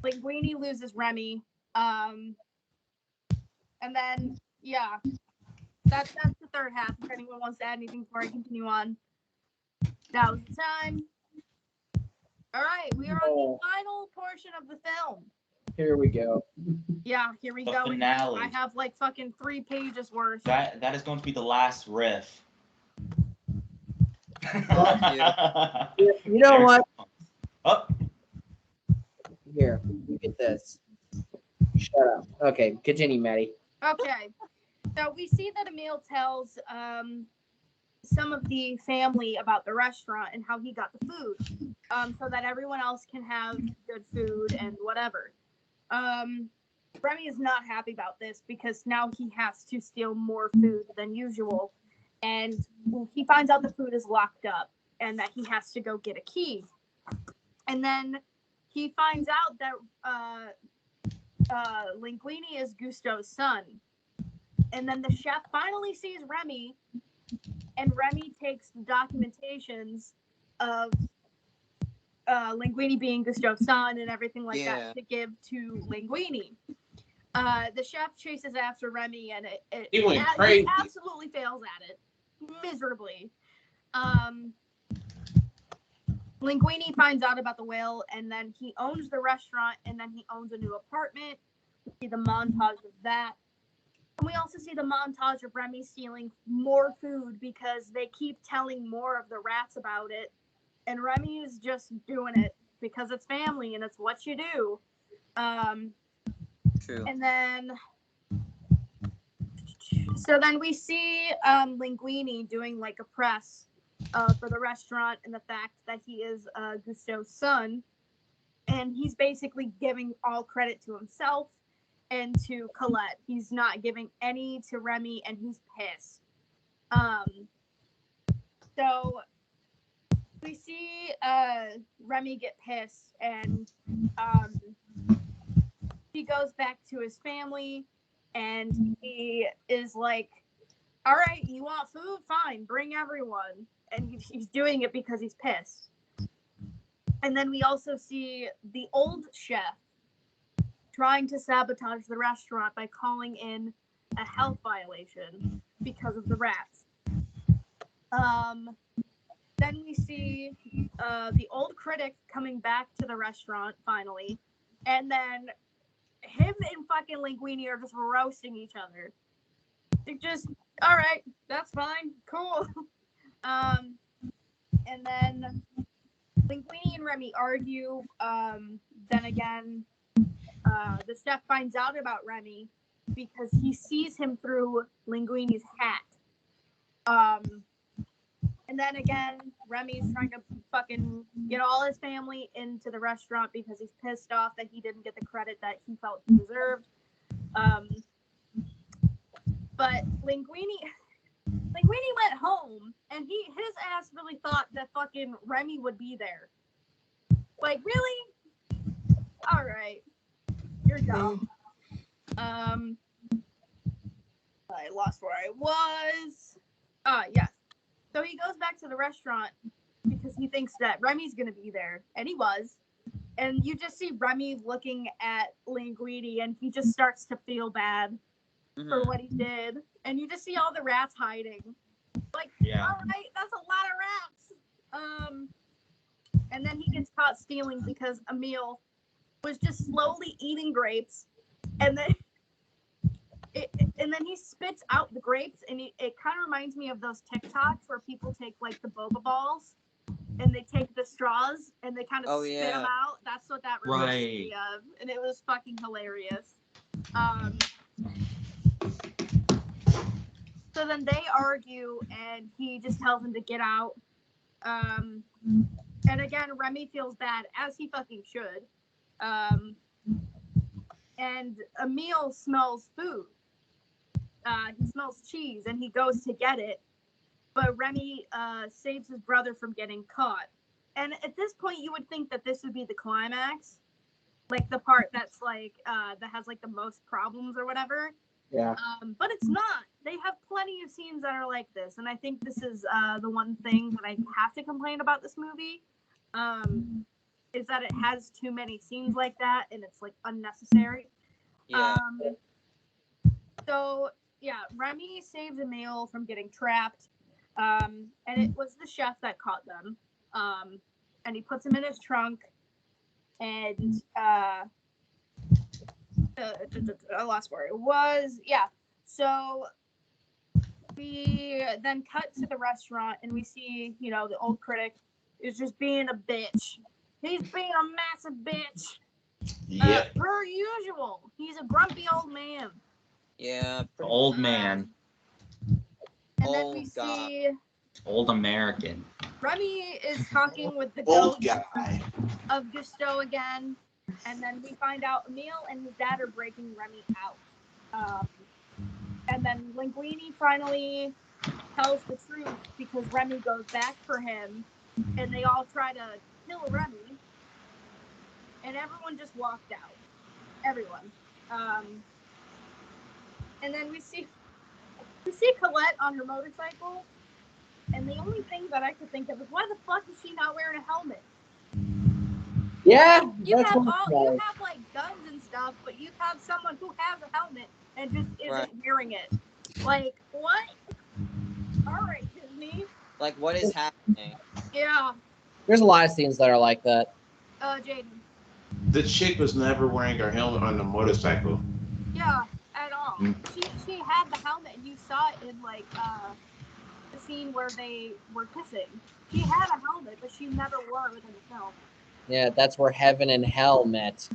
Linguini loses Remy. And then yeah, that's the third half. If anyone wants to add anything before I continue on, that was the time. All right, we are on the final portion of the film. Here we go. Yeah, here we The go. finale. I have like fucking 3 pages worth. That is going to be the last riff. You know what? Oh, Here, look at this. Shut up. Okay, continue, Maddie. Okay, so we see that Emil tells some of the family about the restaurant and how he got the food, so that everyone else can have good food and whatever. Remy is not happy about this because now he has to steal more food than usual, and he finds out the food is locked up and that he has to go get a key. And then he finds out that Linguini is Gusto's son. And then the chef finally sees Remy, and Remy takes the documentations of Linguini being Gusto's son and everything like that to give to Linguini. The chef chases after Remy, and He went crazy. he absolutely fails at it miserably. Linguini finds out about the will, and then he owns the restaurant, and then he owns a new apartment. We see the montage of that. And we also see the montage of Remy stealing more food because they keep telling more of the rats about it. And Remy is just doing it because it's family and it's what you do. True. And then, so then we see Linguini doing like a press for the restaurant and the fact that he is Gusteau's son. And he's basically giving all credit to himself and to Colette. He's not giving any to Remy, and he's pissed. So we see Remy get pissed, and he goes back to his family, and he is like, all right, you want food? Fine, bring everyone. And he's doing it because he's pissed. And then we also see the old chef trying to sabotage the restaurant by calling in a health violation because of the rats. Then we see the old critic coming back to the restaurant finally, and then him and fucking Linguini are just roasting each other. They're just, all right, that's fine, cool. And then Linguini and Remy argue. Then again, the chef finds out about Remy because he sees him through Linguini's hat. And then again, Remy's trying to fucking get all his family into the restaurant because he's pissed off that he didn't get the credit that he felt he deserved. But Linguini went home, and his ass really thought that fucking Remy would be there. Like, really? All right, you're dumb. I lost where I was. Yes. So he goes back to the restaurant because he thinks that Remy's gonna be there, and he was. And you just see Remy looking at Linguini, and he just starts to feel bad for what he did. And you just see all the rats hiding. Like, all right, that's a lot of rats. And then he gets caught stealing because Emil was just slowly eating grapes, and then he spits out the grapes, and it kind of reminds me of those TikToks where people take like the boba balls and they take the straws and they kind of spit them out. That's what that reminds me of, and it was fucking hilarious. So then they argue, and he just tells him to get out. And again, Remy feels bad, as he fucking should. And Emil smells food. He smells cheese, and he goes to get it. But Remy saves his brother from getting caught. And at this point, you would think that this would be the climax. Like, the part that's, like, that has, like, the most problems or whatever. Yeah. But it's not. They have plenty of scenes that are like this. And I think this is the one thing that I have to complain about this movie. Is that it has too many scenes like that, and it's, like, unnecessary. Yeah. So, yeah, Remy saves Emil from getting trapped. And it was the chef that caught them. And he puts him in his trunk. And I lost where it was. Yeah. So we then cut to the restaurant, and we see, the old critic is just being a bitch. He's being a massive bitch. Yeah. Per usual. He's a grumpy old man. Yeah. Old man. And then we see Old American. Remy is talking with the Old ghost guy. of Gusteau again. And then we find out Emil and his dad are breaking Remy out. And then Linguini finally tells the truth because Remy goes back for him. And they all try to kill Remy. And everyone just walked out. Everyone. And then we see Colette on her motorcycle. And the only thing that I could think of is, why the fuck is she not wearing a helmet? Yeah, You that's have what like guns and stuff, but you have someone who has a helmet and just isn't wearing it. Like, what? All right, Disney. Like, what is happening? Yeah. There's a lot of scenes that are like that. Jaden. The chick was never wearing her helmet on the motorcycle. Yeah, at all. She had the helmet, and you saw it in like the scene where they were kissing. She had a helmet, but she never wore it within the film. Yeah, that's where heaven and hell met.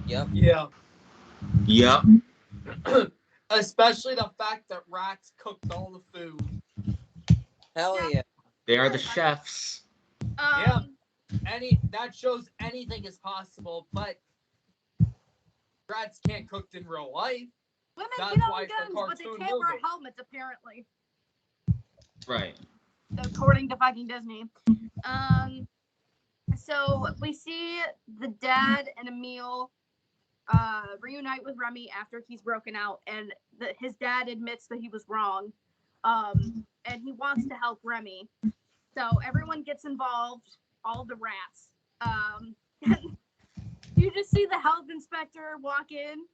Yep. Yeah. Yep. Especially the fact that rats cooked all the food. Hell yeah. They are the chefs. Yeah. That shows anything is possible, but rats can't cook in real life. Women That's get why on it's a guns, but they cartoon can't wear movie. helmets, apparently. Right. According to fucking Disney. So we see the dad and Emil reunite with Remy after he's broken out, and his dad admits that he was wrong, and he wants to help Remy. So everyone gets involved, all the rats. You just see the health inspector walk in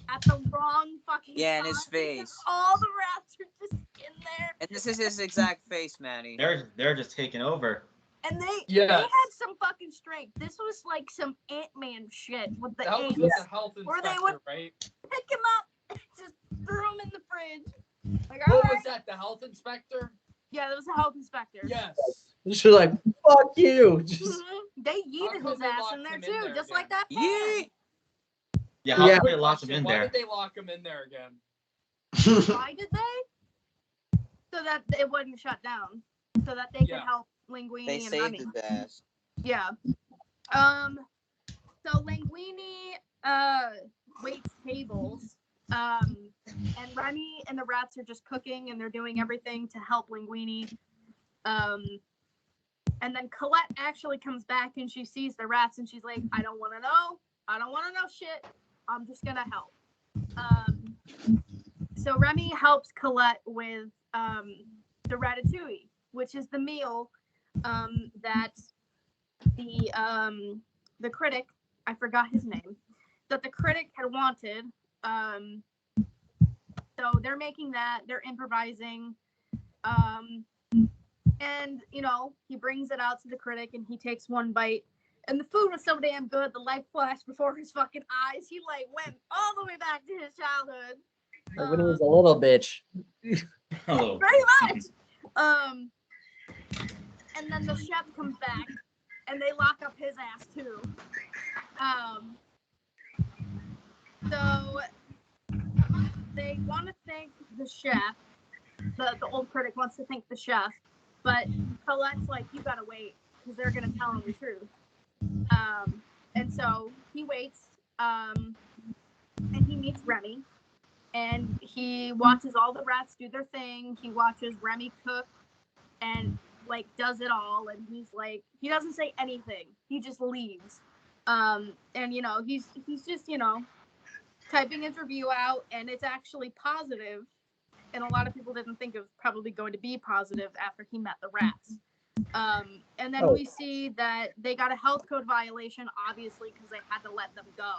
at the wrong fucking Yeah, time, in his face. all the rats are just in there. And this is his exact face, Maddie. They're just taking over. And they Yes. had some fucking strength. This was like some Ant-Man shit with the That was ants. with the health Where they inspector, would- right? Pick him up, just threw him in the fridge. Like, What alright. was that? The health inspector? Yeah, there was a health inspector. Yes. She's like, fuck you. Just, They How yeeted come his they ass locked in there him in too, there just again? like that. Yeet! Yeah, how Yeah. come they locked them in Why there? did they lock him in there again? Why did they? So that it wouldn't shut down. So that they could Yeah. help Linguini They and saved Remy. his ass. Yeah. So Linguini waits tables. And Remy and the rats are just cooking and they're doing everything to help Linguini. And then Colette actually comes back and she sees the rats and she's like, I don't want to know. I don't want to know shit. I'm just gonna help. So Remy helps Colette with the ratatouille, which is the meal that the critic, I forgot his name, that the critic had wanted. So they're making that, they're improvising. And, you know, he brings it out to the critic and he takes one bite. And the food was so damn good, the light flashed before his fucking eyes. He, like, went all the way back to his childhood. like when he was a little bitch. Oh. Very much. And then the chef comes back and they lock up his ass too. So they want to thank the chef. The old critic wants to thank the chef, but Colette's like, you gotta wait because they're gonna tell him the truth. And so he waits, and he meets Remy, and he watches all the rats do their thing. He watches Remy cook, and like does it all, and he's like, he doesn't say anything. He just leaves. And you know, he's just, you know, typing his review out, and it's actually positive. And a lot of people didn't think it was probably going to be positive after he met the rats. And then we see that they got a health code violation, obviously, because they had to let them go.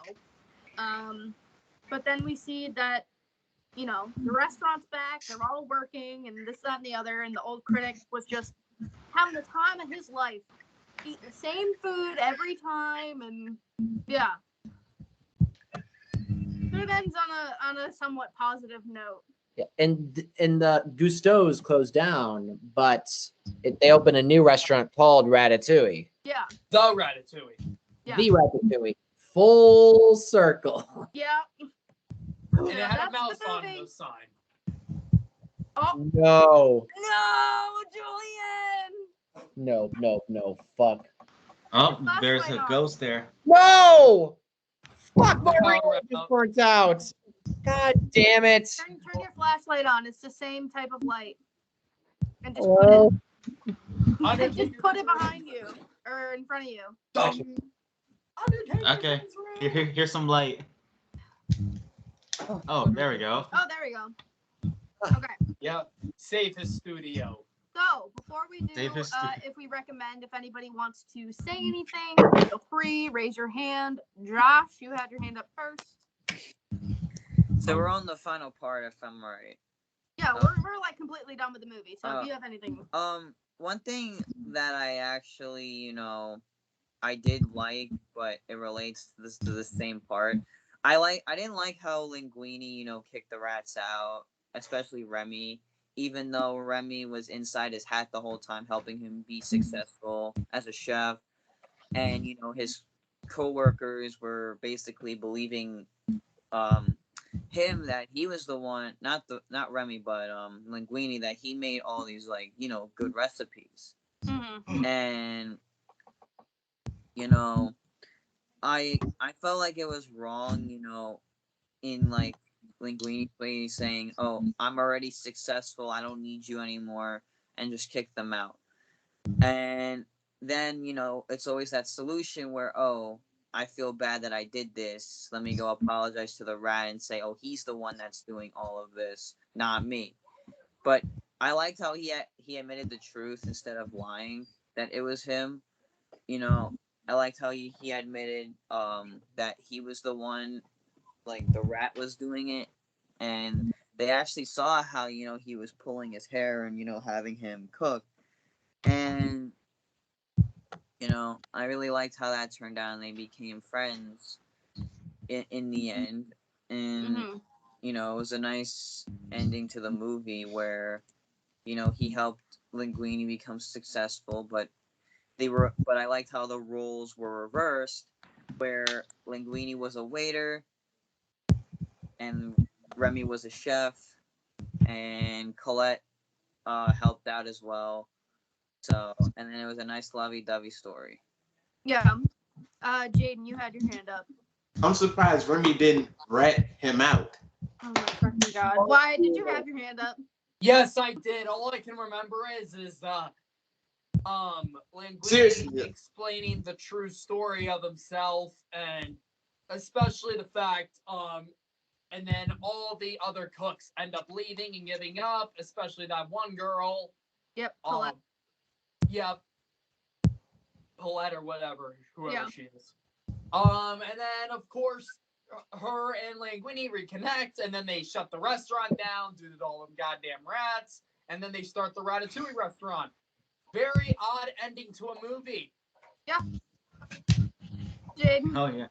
But then we see that, you know, the restaurant's back, they're all working, and this, that, and the other, and the old critic was just having the time of his life, eating the same food every time, and yeah. So it ends on a somewhat positive note. Yeah. And the Gusteau's closed down, but they opened a new restaurant called Ratatouille. Yeah. The Ratatouille. Yeah. The Ratatouille. Full circle. Yeah. And it had a That's mouse the on movie. the sign. Oh No. no, Julian! No. Fuck. Oh, Your there's flashlight a on. ghost there. No! Fuck, my ring Oh, just burnt out. God damn it. Turn your flashlight on. It's the same type of light. And just Well, put it behind you or in front of you. Okay. Here's some light. Oh, there we go. Oh, there we go. Okay. Yeah. Save his studio. So before we do, Save his if we recommend, if anybody wants to say anything, feel free. Raise your hand. Josh, you had your hand up first. So we're on the final part, if I'm right. Yeah, we're like completely done with the movie. So if you have anything, One thing that I actually, you know, I did like, but it relates to the same part. I didn't like how Linguini, you know, kicked the rats out, especially Remy, even though Remy was inside his hat the whole time, helping him be successful as a chef, and you know his co-workers were basically believing him that he was the one, not Remy, but Linguini, that he made all these like good recipes, Mhm. and I felt like it was wrong, in like Linguini's way saying, "Oh, I'm already successful. I don't need you anymore," and just kick them out. And then it's always that solution where, "Oh, I feel bad that I did this. Let me go apologize to the rat and say, oh, he's the one that's doing all of this, not me." But I liked how he admitted the truth instead of lying that it was him. I liked how he admitted that he was the one, like the rat was doing it, and they actually saw how he was pulling his hair and having him cook, and I really liked how that turned out, and they became friends in the end, and Mhm. it was a nice ending to the movie where he helped Linguini become successful, but I liked how the roles were reversed, where Linguini was a waiter and Remy was a chef, and Colette helped out as well. So, and then it was a nice lovey-dovey story. Yeah. Jaden, you had your hand up. I'm surprised Remy didn't rat him out. Oh my fucking god. Why did you have your hand up? Yes, I did. All I can remember is Linguini Seriously. explaining the true story of himself, and especially the fact and then all the other cooks end up leaving and giving up, especially that one girl. Yep. Colette. Yep. Paulette or whatever, whoever Yeah. she is. And then of course her and Linguini reconnect, and then they shut the restaurant down due to all them goddamn rats, and then they start the Ratatouille restaurant. Very odd ending to a movie. Yeah. Jaden. Oh yeah.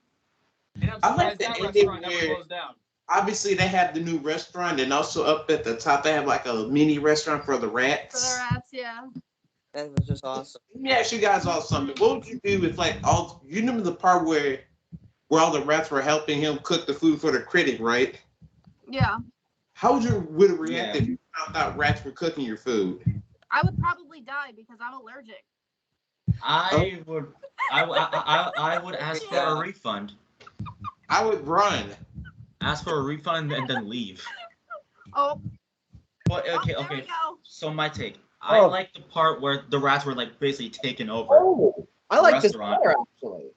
And I'm I like surprised the that ending restaurant never where closed down. obviously they have the new restaurant, and also up at the top they have like a mini restaurant for the For rats. the rats, yeah. That was just awesome. Let me ask you guys all something. What would you do if like all you remember the part where all the rats were helping him cook the food for the critic, right? Yeah. How would you react Yeah. if you found out rats were cooking your food? I would probably die because I'm allergic. I would ask for a refund. I would run. Ask for a refund and then leave. Oh. But Oh, okay, there we okay. go. So my take. I like the part where the rats were like basically taking over. Oh, I like this Restaurant. better actually.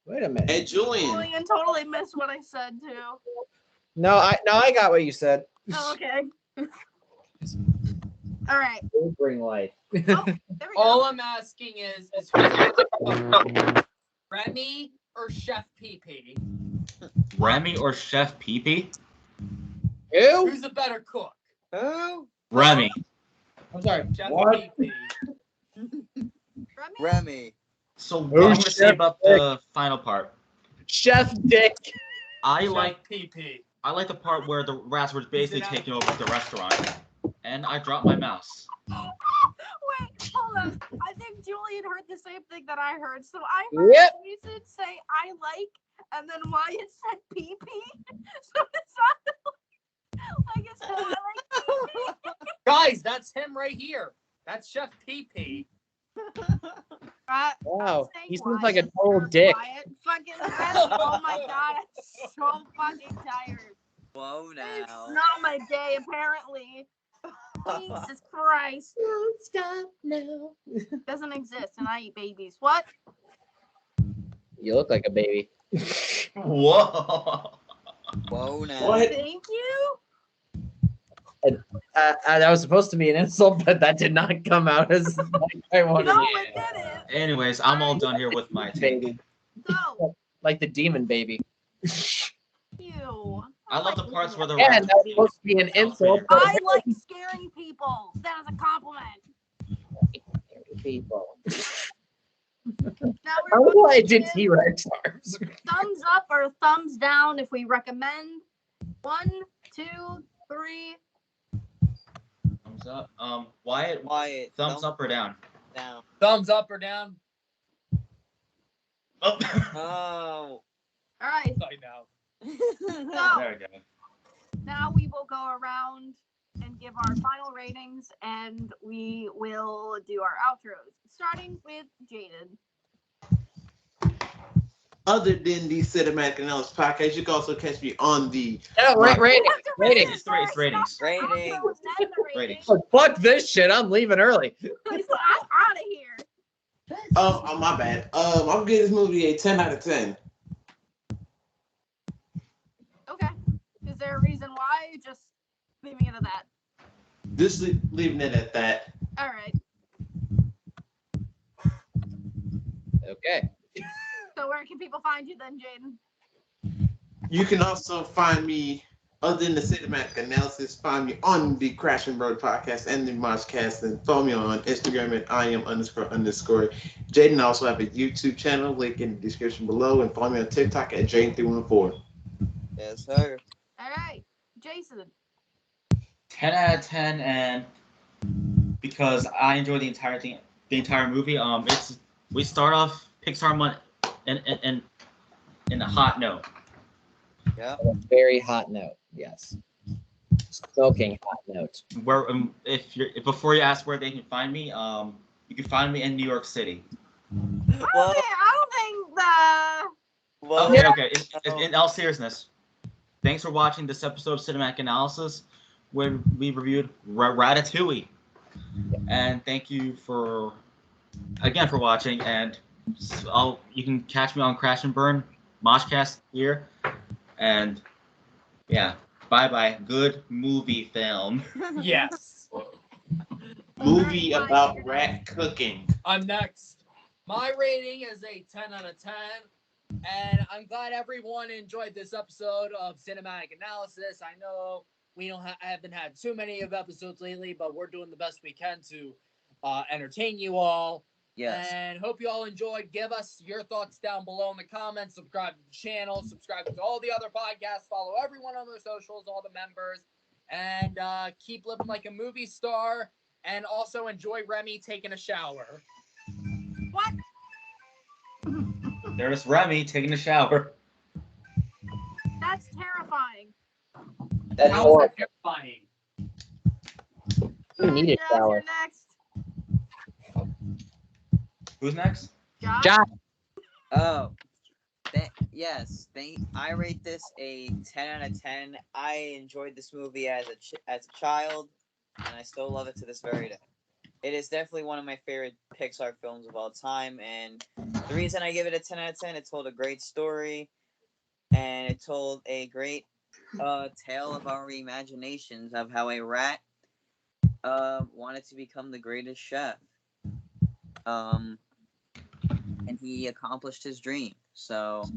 Wait a minute. Hey Julian. Julian totally missed what I said too. No, I got what you said. Oh, okay. All right. Bring life. Oh, there we All go. I'm asking is Remy or Chef PP? Remy or Chef Pee-Pee? Who? Who's the better cook? Oh, Remy. I'm sorry. Chef What? PP. Remy. So what I'm gonna say Chef about the final part. Chef Dick. I Chef like PP. the part where the rats were basically taking over the restaurant. And I dropped my mouse. Wait, hold on. I think Julian heard the same thing that I heard. So I heard Jason say I like, and then Wyatt said pee pee. So it sounded like it said I like pee pee. Guys, that's him right here. That's Chef PP. Wow, he seems Wyatt. like a total dick. Wyatt fucking oh my god, I'm so fucking tired. Whoa It's now. not my day, apparently. Jesus Christ. Stop now. Doesn't exist, and I eat babies. What? You look like a baby. Whoa. Whoa now. What? Thank you. That was supposed to be an insult, but that did not come out as like I wanted No, it. it didn't. Anyways, I'm all done here with my take. Baby. So, Like the demon baby. you. I love the parts where the Yeah, rats that was supposed to be an insult. But I like scaring people. That is a compliment. people. Now How we're do I going did to T-Rex arms? thumbs up or thumbs down if we recommend. 1, 2, 3. Thumbs up. Wyatt, Wyatt. thumbs up or down? Down. Thumbs up or down? Oh. Oh. All right. I know. So There we go. now we will go around and give our final ratings, and we will do our outros, starting with Jaden. Other than the Cinematic Analysis podcast, you can also catch me on the No, rating. It's ratings. Rating. Ratings. Oh, fuck this shit. I'm leaving early. I'm out of here. Oh, my bad. I'm giving this movie a 10 out of 10. Okay. Is there a reason why? Just leaving it at that. Just leaving it at that. All right. Okay. So where can people find you then, Jaden? You can also find me, other than the Cinematic Analysis, find me on the Crash and Burn podcast and the Moshcast, and follow me on Instagram at @IAM__. Jaden, I also have a YouTube channel, link in the description below, and follow me on TikTok at Jaden314. Yes, sir. All right. Jason. 10 out of 10, and because I enjoy the entire movie. We start off Pixar month in a hot note. Yeah. A very hot note. Yes. Smoking hot note. Where if before you ask where they can find me, you can find me in New York City. Well, I don't think the. well, Okay. In all seriousness, thanks for watching this episode of Cinematic Analysis, where we reviewed Ratatouille, and thank you for watching. And you can catch me on Crash and Burn Moshcast here, and yeah, bye. Good movie film. Yes. Movie about rat cooking. I'm next. My rating is a 10 out of 10. And I'm glad everyone enjoyed this episode of Cinematic Analysis. I know we haven't had too many of episodes lately, but we're doing the best we can to entertain you all. yes. And hope you all enjoyed. Give us your thoughts down below in the comments. Subscribe to the channel. Subscribe to all the other podcasts. Follow everyone on their socials, all the members. And keep living like a movie star. And also enjoy Remy taking a shower. What? There's Remy taking a shower. That's terrifying. That's How is horrible. that terrifying? You need a Josh, shower. you're next. Who's next? Josh. Josh. Oh, yes. I rate this a 10 out of 10. I enjoyed this movie as a child, and I still love it to this very day. It is definitely one of my favorite Pixar films of all time, and the reason I give it a 10 out of 10, it told a great story, and it told a great tale of our imaginations of how a rat wanted to become the greatest chef. And he accomplished his dream. So,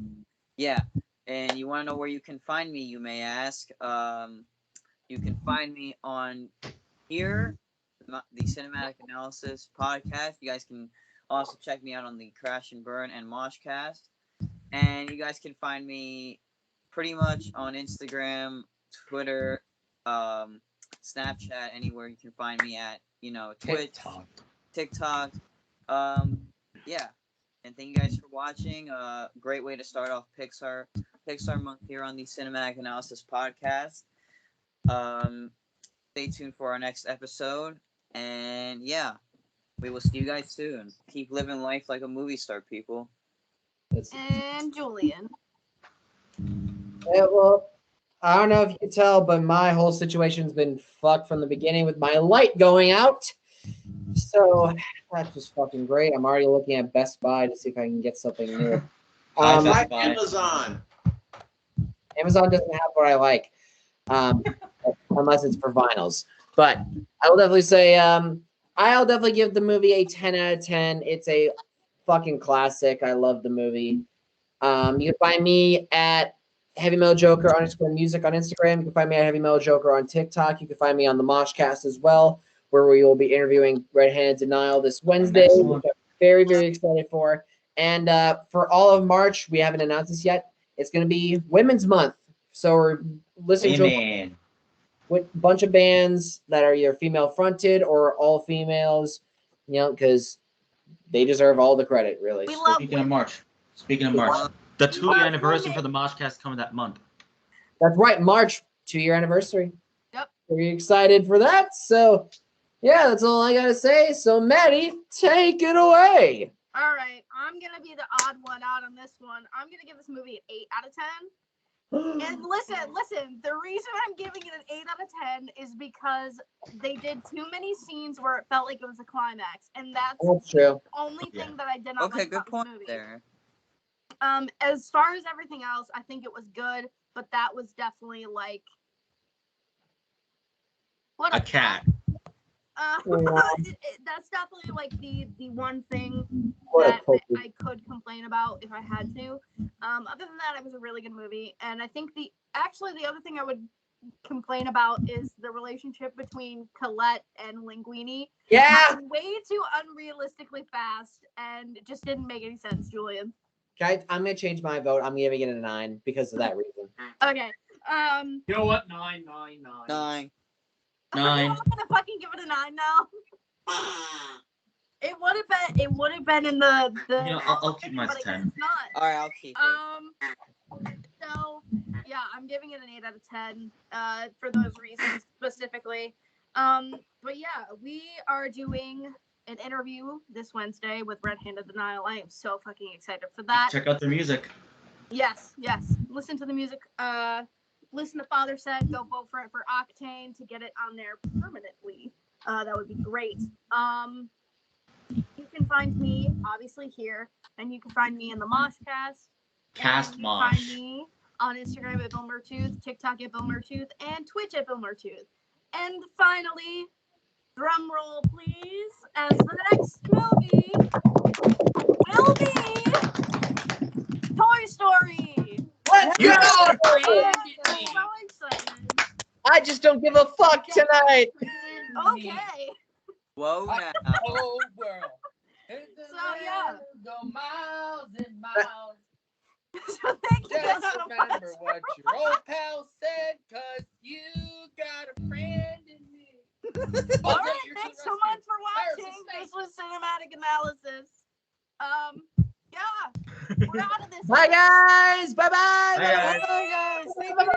yeah. And you want to know where you can find me, you may ask. You can find me on here, the Cinematic Analysis podcast. You guys can also check me out on the Crash and Burn and Moshcast. And you guys can find me pretty much on Instagram, Twitter, Snapchat, anywhere you can find me at, Twitch, TikTok. Yeah. And thank you guys for watching. Great way to start off Pixar month here on the Cinematic Analysis podcast. Stay tuned for our next episode. And yeah, we will see you guys soon. Keep living life like a movie star, people. And Julian. Yeah, well, I don't know if you can tell, but my whole situation's been fucked from the beginning with my light going out. So that's just fucking great. I'm already looking at Best Buy to see if I can get something new. Like Amazon. Amazon doesn't have what I like, unless it's for vinyls. But I will definitely say, I'll definitely give the movie a 10 out of 10. It's a fucking classic. I love the movie. You can find me at Heavy Metal Joker _music on Instagram. You can find me at Heavy Metal Joker on TikTok. You can find me on the Moshcast as well, where we will be interviewing Red Handed Denial this Wednesday, which I'm very, very excited for. And for all of March, we haven't announced this yet. It's going to be Women's Month. So we're listening to a bunch of bands that are either female fronted or all females, because they deserve all the credit, really. We love Speaking of March, the 2-year anniversary for the Moshcast coming that month. That's right, March, 2-year anniversary. Yep. Very excited for that. So, yeah, that's all I gotta say. So, Maddie, take it away. All right, I'm gonna be the odd one out on this one. I'm gonna give this movie an 8 out of 10. And listen, the reason I'm giving it an 8 out of 10 is because they did too many scenes where it felt like it was a climax. And that's true. the only thing that I did not Okay, like good about point this movie. there. As far as everything else, I think it was good, but that was definitely like A cat. That's definitely like the one thing What a that puppy. I could complain about if I had to. Other than that, it was a really good movie, and I think the other thing I would complain about is the relationship between Colette and Linguini. Yeah. Way too unrealistically fast, and it just didn't make any sense, Julian. I'm gonna change my vote. I'm giving it a 9 because of that reason. Okay. You know what? 9. 9. I'm gonna fucking give it a 9 now. It would have been in the You know, I'll keep mine but to I guess 10. it's not. All right, I'll keep it. So yeah, I'm giving it an 8 out of 10 for those reasons specifically. But yeah, we are doing an interview this Wednesday with Red Handed Denial. I am so fucking excited for that. Check out their music. Yes. Listen to the music. Listen to Father Said. Go vote for it for Octane to get it on there permanently. That would be great. You can find me obviously here, and you can find me in the Moshcast. Cast You can find Mosh. me on Instagram at Bill Mertooth, TikTok at Bill Mertooth, and Twitch at Bill Mertooth. And finally, drum roll please, as the next movie will be Toy Story. Let's Yeah. go! I'm so excited. I just don't give a fuck tonight. Okay. Whoa now. Whole world. So, yeah. Go miles and miles. So thank you guys Just so remember much. what your old pal said, cause you got a friend in me. All right, thanks so much for watching. This was Cinematic Analysis. Yeah, we're out of this. Bye, guys. Bye-bye. Bye, guys. Bye, guys. Thank you.